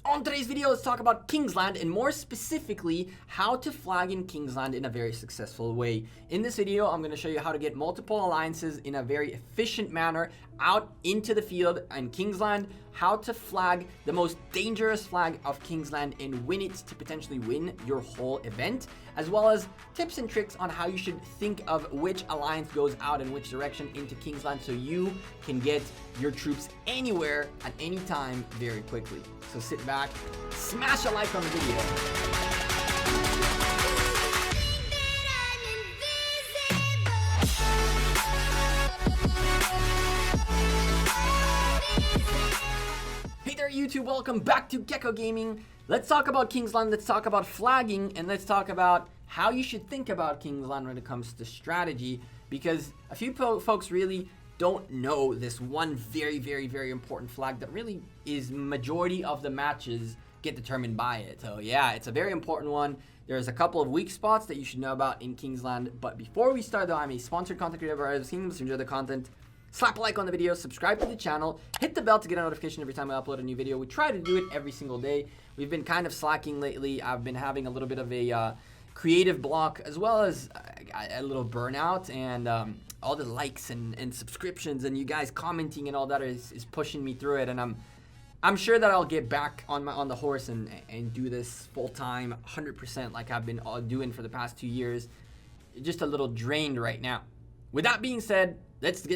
On today's video, let's talk about Kingsland and more specifically, how to flag in Kingsland in a very successful way. In this video, I'm going to show you how to get multiple alliances in a very efficient manner out into the field in Kingsland, how to flag the most dangerous flag of Kingsland and win it to potentially win your whole event, as well as tips and tricks on how you should think of which alliance goes out in which direction into Kingsland so you can get your troops anywhere at any time very quickly. So sit back, smash a like on the video. Hey there YouTube, welcome back to Gekko Gaming. Let's talk about Kingsland, let's talk about flagging, and let's talk about how you should think about Kingsland when it comes to strategy, because a few folks really don't know this one very important flag that really is majority of the matches get determined by it. So yeah, it's a very important one. There's a couple of weak spots that you should know about in Kingsland. But before we start though, I'm a sponsored content creator by Rise of Kingdoms. If you enjoy the content, slap a like on the video, subscribe to the channel, hit the bell to get a notification every time I upload a new video. We try to do it every single day. We've been kind of slacking lately. I've been having a little bit of a creative block as well as a little burnout, and all the likes and subscriptions and you guys commenting and all that is pushing me through it, and I'm sure that I'll get back on the horse and do this full time 100% like I've been doing for the past 2 years. Just a little drained right now. With that being said, let's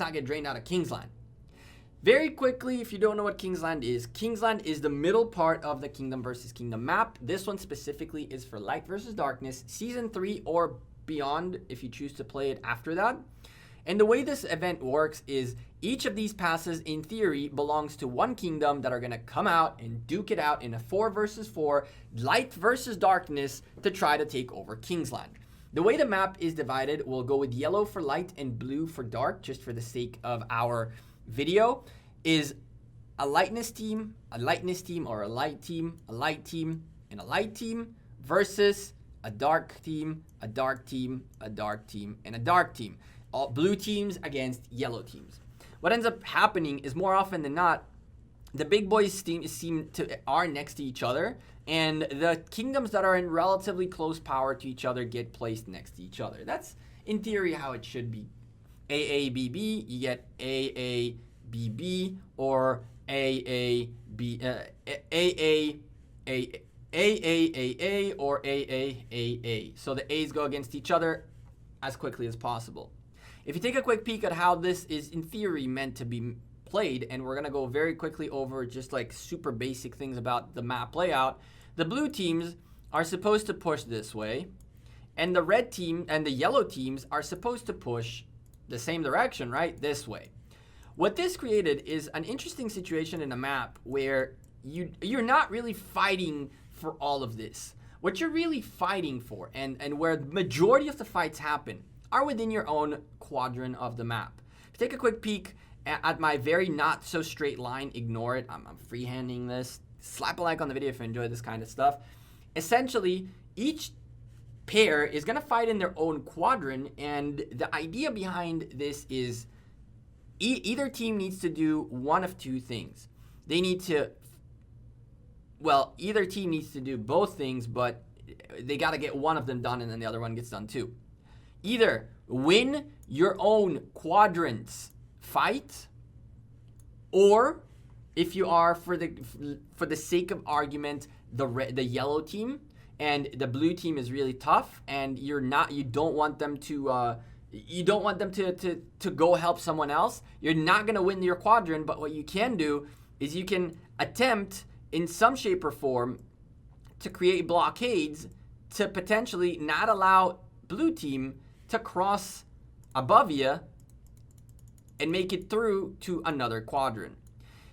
not get drained out of Kingsland. Very quickly, if you don't know what Kingsland is the middle part of the Kingdom versus Kingdom map. This one specifically is for Light versus Darkness, Season 3 or beyond if you choose to play it after that. And the way this event works is each of these passes in theory belongs to one kingdom that are going to come out and duke it out in a 4 versus 4 Light versus Darkness to try to take over Kingsland. The way the map is divided, we'll go with yellow for light and blue for dark, just for the sake of our video, is a lightness team or a light team, and a light team versus a dark team, a dark team, a dark team, and a dark team. All blue teams against yellow teams. What ends up happening is more often than not, the big boys are next to each other, and the kingdoms that are in relatively close power to each other get placed next to each other. That's in theory how it should be. AABB, you get AABB or AAAA or AAAA. So the A's go against each other as quickly as possible. If you take a quick peek at how this is in theory meant to be played, and we're going to go very quickly over just like super basic things about the map layout. The blue teams are supposed to push this way, and the red team and the yellow teams are supposed to push the same direction, right? This way. What this created is an interesting situation in a map where you're not really fighting for all of this. What you're really fighting for, and where the majority of the fights happen, are within your own quadrant of the map. If you take a quick peek at my very not so straight line, ignore it. I'm freehanding this. Slap a like on the video if you enjoy this kind of stuff. Essentially, each pair is going to fight in their own quadrant, and the idea behind this is either team needs to do one of two things. Either team needs to do both things, but they got to get one of them done and then the other one gets done too. Either win your own quadrants fight, or if you are for the sake of argument the yellow team and the blue team is really tough and you don't want them to go help someone else, you're not going to win your quadrant. But what you can do is you can attempt in some shape or form to create blockades to potentially not allow blue team to cross above you and make it through to another quadrant.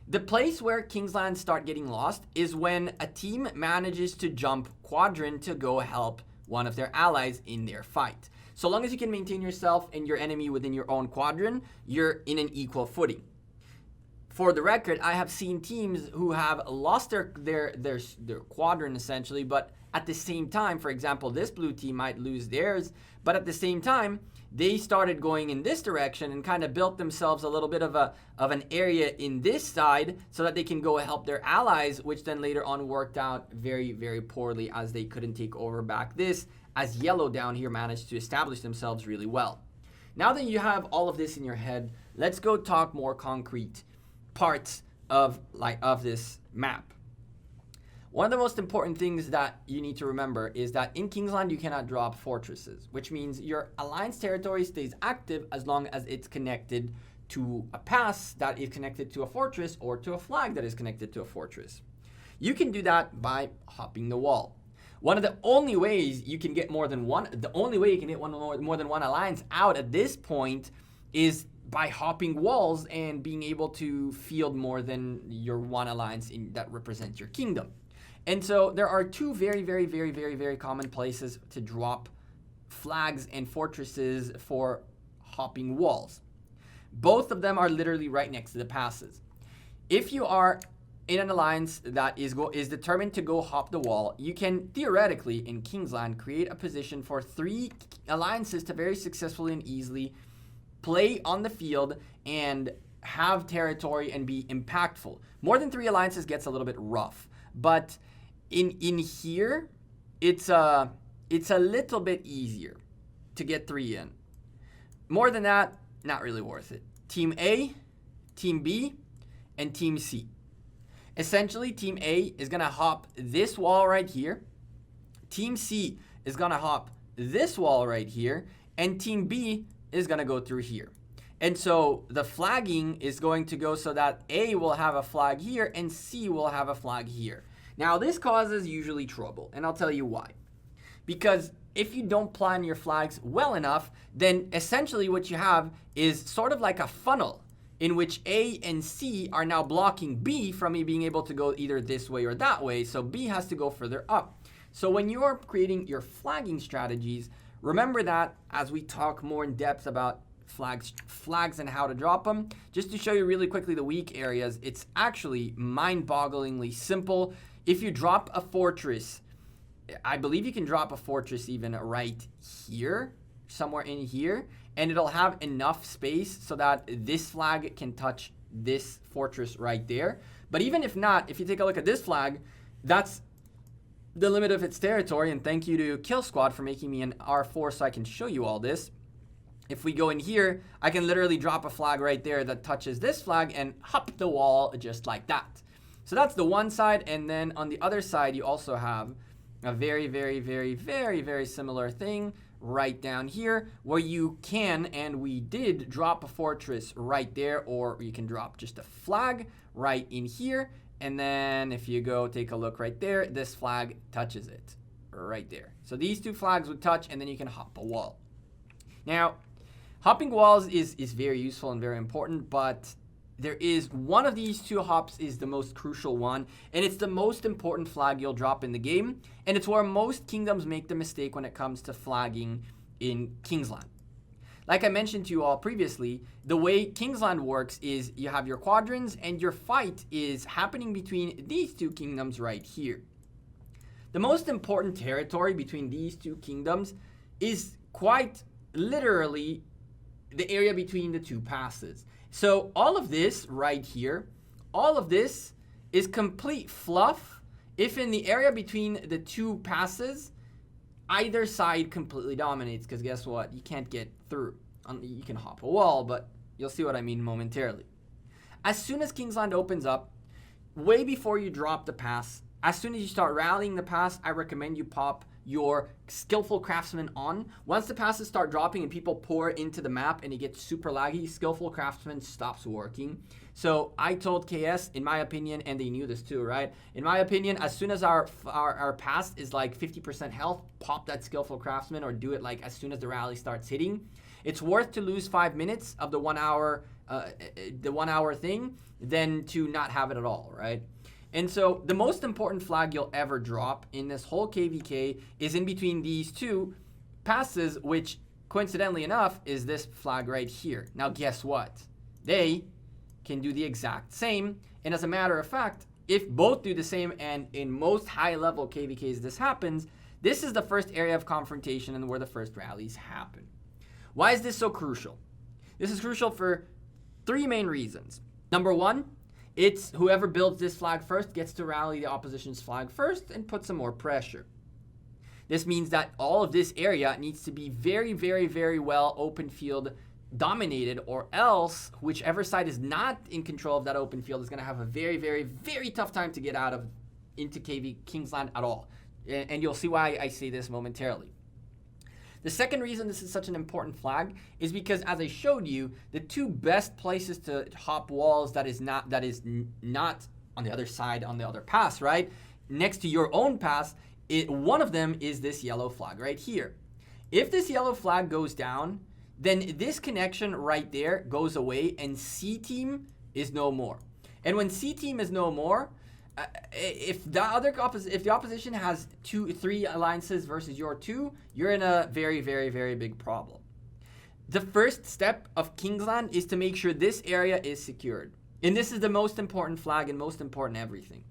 The place where Kingsland start getting lost is when a team manages to jump quadrant to go help one of their allies in their fight. So long as you can maintain yourself and your enemy within your own quadrant, you're in an equal footing. for the record, I have seen teams who have lost their quadrant essentially, but at the same time, for example, this blue team might lose theirs, but at the same time, they started going in this direction and kind of built themselves a little bit of an area in this side so that they can go help their allies, which then later on worked out very, very poorly as they couldn't take over back this, as yellow down here managed to establish themselves really well. Now that you have all of this in your head, let's go talk more concrete parts of this map. One of the most important things that you need to remember is that in Kingsland you cannot drop fortresses, which means your alliance territory stays active as long as it's connected to a pass that is connected to a fortress or to a flag that is connected to a fortress. You can do that by hopping the wall. One of the only ways you can get more than one alliance out at this point is by hopping walls and being able to field more than your one alliance that represents your kingdom. And so there are two very, very, very, very, very common places to drop flags and fortresses for hopping walls. Both of them are literally right next to the passes. If you are in an alliance that is determined to go hop the wall, you can theoretically in Kingsland create a position for 3 alliances to very successfully and easily play on the field and have territory and be impactful. More than 3 alliances gets a little bit rough, but in here it's a little bit easier to get 3 in. More than that, not really worth it. Team A, Team B, and Team C. Essentially, Team A is gonna hop this wall right here. Team C is gonna hop this wall right here, and Team B is gonna go through here. And so the flagging is going to go so that A will have a flag here and C will have a flag here. Now this causes usually trouble, and I'll tell you why. Because if you don't plan your flags well enough, then essentially what you have is sort of like a funnel in which A and C are now blocking B from me being able to go either this way or that way, so B has to go further up. So when you are creating your flagging strategies, remember that as we talk more in depth about flags and how to drop them, just to show you really quickly the weak areas, it's actually mind-bogglingly simple. If you drop a fortress, I believe you can drop a fortress even right here, somewhere in here, and it'll have enough space so that this flag can touch this fortress right there. But even if not, if you take a look at this flag, that's the limit of its territory, and thank you to Kill Squad for making me an R4 so I can show you all this. If we go in here, I can literally drop a flag right there that touches this flag and hop the wall just like that. So that's the one side, and then on the other side you also have a very, very, very, very, very similar thing right down here where you can, and we did, drop a fortress right there, or you can drop just a flag right in here. And then if you go take a look right there, this flag touches it right there. So these 2 flags would touch, and then you can hop a wall. Now, hopping walls is very useful and very important, but there is one of these 2 hops is the most crucial one, and it's the most important flag you'll drop in the game, and it's where most kingdoms make the mistake when it comes to flagging in Kingsland. Like I mentioned to you all previously, the way Kingsland works is you have your quadrants, and your fight is happening between these 2 kingdoms right here. The most important territory between these 2 kingdoms is quite literally the area between the 2 passes. So all of this right here, all of this is complete fluff if in the area between the 2 passes, either side completely dominates, because guess what? You can't get through. You can hop a wall, but you'll see what I mean momentarily. As soon as Kingsland opens up, way before you drop the pass, as soon as you start rallying the pass, I recommend you pop your skillful craftsman on. Once the passes start dropping and people pour into the map and it gets super laggy, skillful craftsman stops working. So I told KS, in my opinion, and they knew this too, right? In my opinion, as soon as our pass is like 50% health, pop that skillful craftsman, or do it like as soon as the rally starts hitting. It's worth to lose 5 minutes of the 1 hour thing than to not have it at all, right? And so the most important flag you'll ever drop in this whole KVK is in between these 2 passes, which coincidentally enough is this flag right here. Now guess what? They can do the exact same. And as a matter of fact, if both do the same, and in most high-level KVKs this happens, this is the first area of confrontation and where the first rallies happen. Why is this so crucial? This is crucial for 3 main reasons. Number 1, it's whoever builds this flag first gets to rally the opposition's flag first and put some more pressure. This means that all of this area needs to be very, very, very well open field dominated, or else whichever side is not in control of that open field is going to have a very, very, very tough time to get out of into Kingsland at all. And you'll see why I say this momentarily. The second reason this is such an important flag is because, as I showed you, the 2 best places to hop walls that is not on the other side, on the other pass, right? Next to your own pass, one of them is this yellow flag right here. If this yellow flag goes down, then this connection right there goes away and C team is no more. And when C team is no more, if the opposition has 3 alliances versus your 2, you're in a very, very, very big problem. The first step of Kingsland is to make sure this area is secured. And this is the most important flag and most important everything.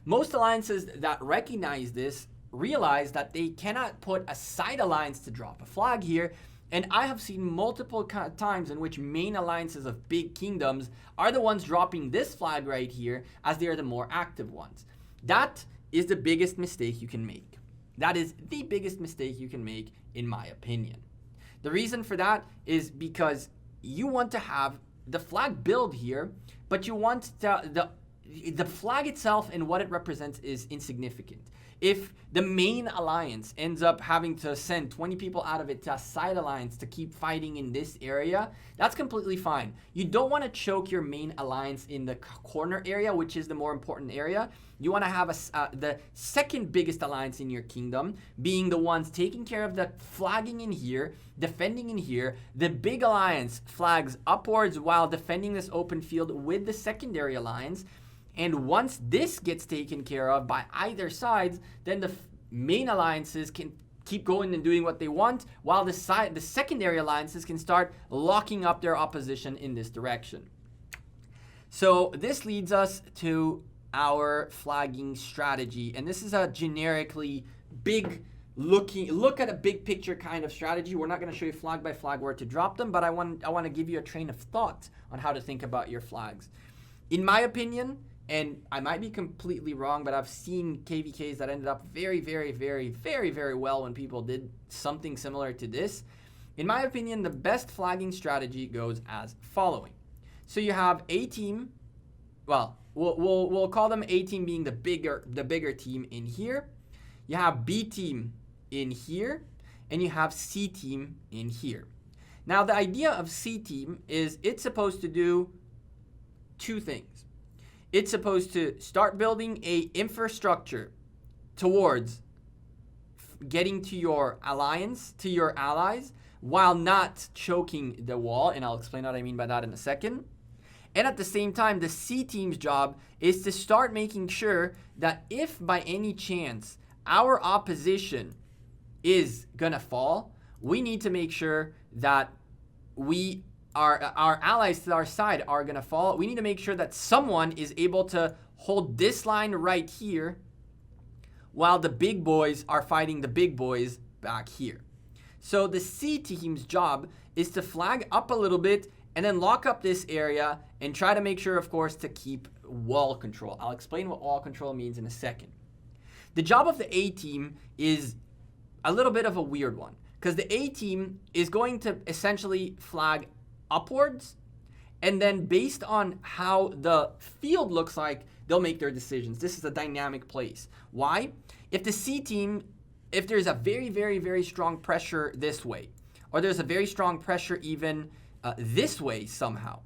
Most alliances that recognize this realize that they cannot put a side alliance to drop a flag here. And I have seen multiple times in which main alliances of big kingdoms are the ones dropping this flag right here, as they are the more active ones. That is the biggest mistake you can make. That is the biggest mistake you can make, in my opinion. The reason for that is because you want to have the flag build here, but you want the flag itself and what it represents is insignificant. If the main alliance ends up having to send 20 people out of it to a side alliance to keep fighting in this area, that's completely fine. You don't want to choke your main alliance in the corner area, which is the more important area. You want to have the second biggest alliance in your kingdom being the ones taking care of the flagging in here, defending in here. The big alliance flags upwards while defending this open field with the secondary alliance. And once this gets taken care of by either sides, then the main alliances can keep going and doing what they want, while the secondary alliances can start locking up their opposition in this direction. So this leads us to our flagging strategy, and this is a generically look at a big picture kind of strategy. We're not going to show you flag by flag where to drop them, but I want to give you a train of thought on how to think about your flags. In my opinion, and I might be completely wrong, but I've seen KVKs that ended up very, very, very, very, very well when people did something similar to this. In my opinion, the best flagging strategy goes as following. So you have A team, well, we'll call them A team being the bigger team in here. You have B team in here, and you have C team in here. Now, the idea of C team is it's supposed to do 2 things. It's supposed to start building a infrastructure towards getting to your alliance, to your allies, while not choking the wall. And I'll explain what I mean by that in a second. And at the same time, the C team's job is to start making sure that if by any chance our opposition is gonna fall, we need to make sure that our allies to our side are going to fall. We need to make sure that someone is able to hold this line right here while the big boys are fighting the big boys back here. So the C team's job is to flag up a little bit and then lock up this area and try to make sure, of course, to keep wall control. I'll explain what wall control means in a second. The job of the A team is a little bit of a weird one, because the A team is going to essentially flag upwards, and then based on how the field looks like, they'll make their decisions. This is a dynamic place. Why? If the C team, if there's a very, very, very strong pressure this way, or there's a very strong pressure even this way somehow,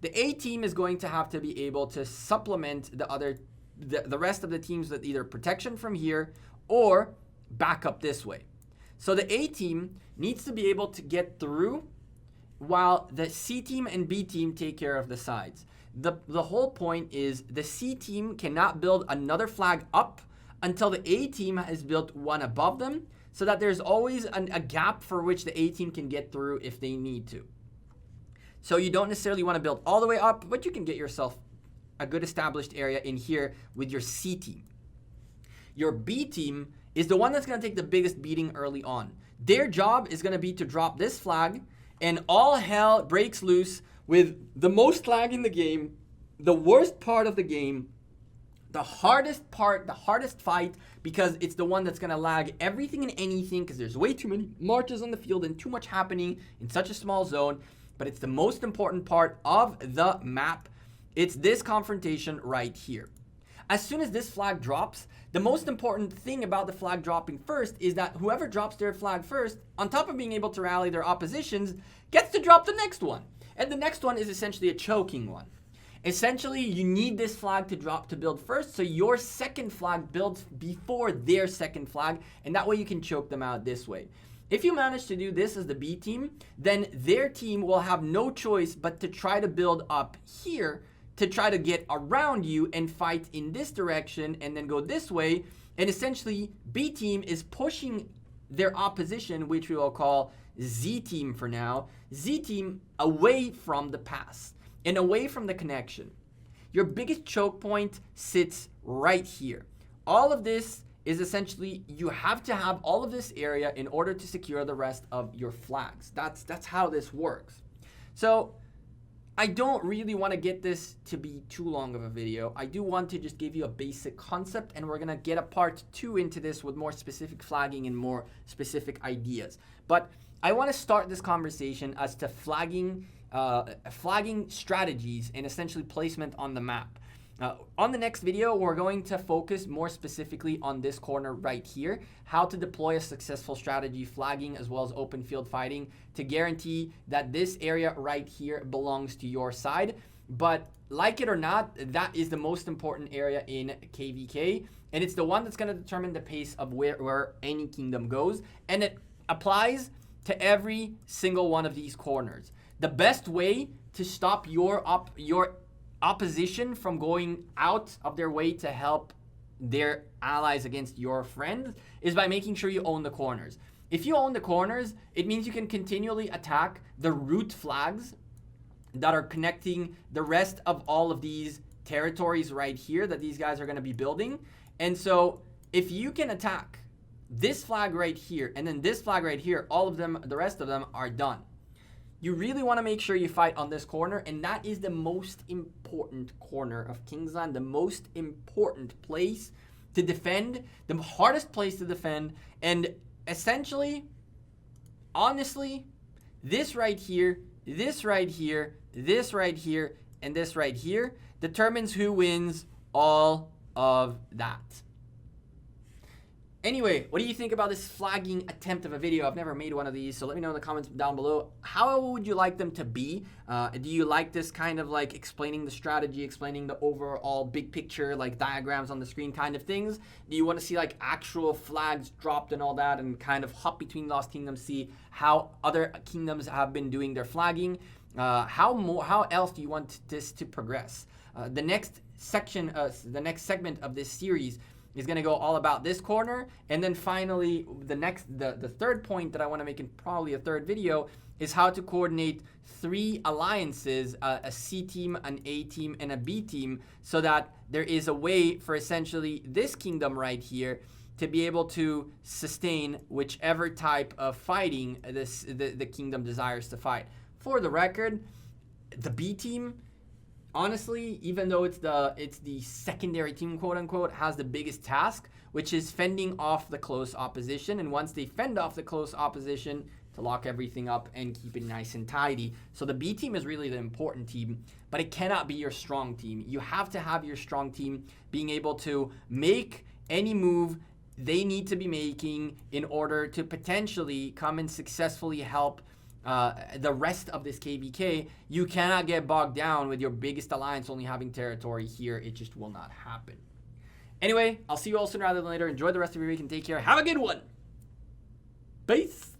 the A team is going to have to be able to supplement the rest of the teams with either protection from here or back up this way. So the A team needs to be able to get through while the C team and B team take care of the sides. The whole point is the C team cannot build another flag up until the A team has built one above them, so that there's always a gap for which the A team can get through if they need to. So you don't necessarily want to build all the way up, but you can get yourself a good established area in here with your C team. Your B team is the one that's going to take the biggest beating early on. Their job is going to be to drop this flag, and all hell breaks loose with the most lag in the game, the worst part of the game, the hardest part, the hardest fight, because it's the one that's going to lag everything and anything because there's way too many marches on the field and too much happening in such a small zone. But it's the most important part of the map. It's this confrontation right here. As soon as this flag drops, the most important thing about the flag dropping first is that whoever drops their flag first, on top of being able to rally their oppositions, gets to drop the next one. And the next one is essentially a choking one. Essentially, you need this flag to drop to build first, so your second flag builds before their second flag, and that way you can choke them out this way. If you manage to do this as the B team, then their team will have no choice but to try to build up here to try to get around you and fight in this direction and then go this way. And essentially, B team is pushing their opposition, which we will call Z team for now, Z team away from the pass and away from the connection. Your biggest choke point sits right here. All of this is essentially, you have to have all of this area in order to secure the rest of your flags. That's how this works. So I don't really want to get this to be too long of a video. I do want to just give you a basic concept, and we're going to get a part 2 into this with more specific flagging and more specific ideas. But I want to start this conversation as to flagging strategies and essentially placement on the map. On the next video, we're going to focus more specifically on this corner right here, how to deploy a successful strategy flagging as well as open field fighting to guarantee that this area right here belongs to your side. But like it or not, that is the most important area in KVK, and it's the one that's going to determine the pace of where any kingdom goes, and it applies to every single one of these corners. The best way to stop your opposition from going out of their way to help their allies against your friends is by making sure you own the corners. If you own the corners, it means you can continually attack the root flags that are connecting the rest of all of these territories right here that these guys are going to be building. And so if you can attack this flag right here and then this flag right here, all of them, the rest of them are done. You really want to make sure you fight on this corner, and that is the most important corner of Kingsland, the most important place to defend, the hardest place to defend, and essentially, honestly, this right here, this right here, this right here, and this right here determines who wins all of that. Anyway, what do you think about this flagging attempt of a video? I've never made one of these, so let me know in the comments down below. How would you like them to be? Do you like this kind of like explaining the strategy, explaining the overall big picture, like diagrams on the screen kind of things? Do you want to see like actual flags dropped and all that and kind of hop between Lost Kingdoms, see how other kingdoms have been doing their flagging? How else do you want this to progress? The next section, the next segment of this series is going to go all about this corner, and then finally the third point that I want to make in probably a third video is how to coordinate 3 alliances, a C team, an A team, and a B team, so that there is a way for essentially this kingdom right here to be able to sustain whichever type of fighting the kingdom desires to fight. For the record, the B team, honestly, even though it's the secondary team, quote unquote, has the biggest task, which is fending off the close opposition. And once they fend off the close opposition, to lock everything up and keep it nice and tidy. So the B team is really the important team, but it cannot be your strong team. You have to have your strong team being able to make any move they need to be making in order to potentially come and successfully help the rest of this KVK. You cannot get bogged down with your biggest alliance only having territory here. It just will not happen. Anyway, I'll see you all sooner rather than later. Enjoy the rest of your week and take care. Have a good one. Peace.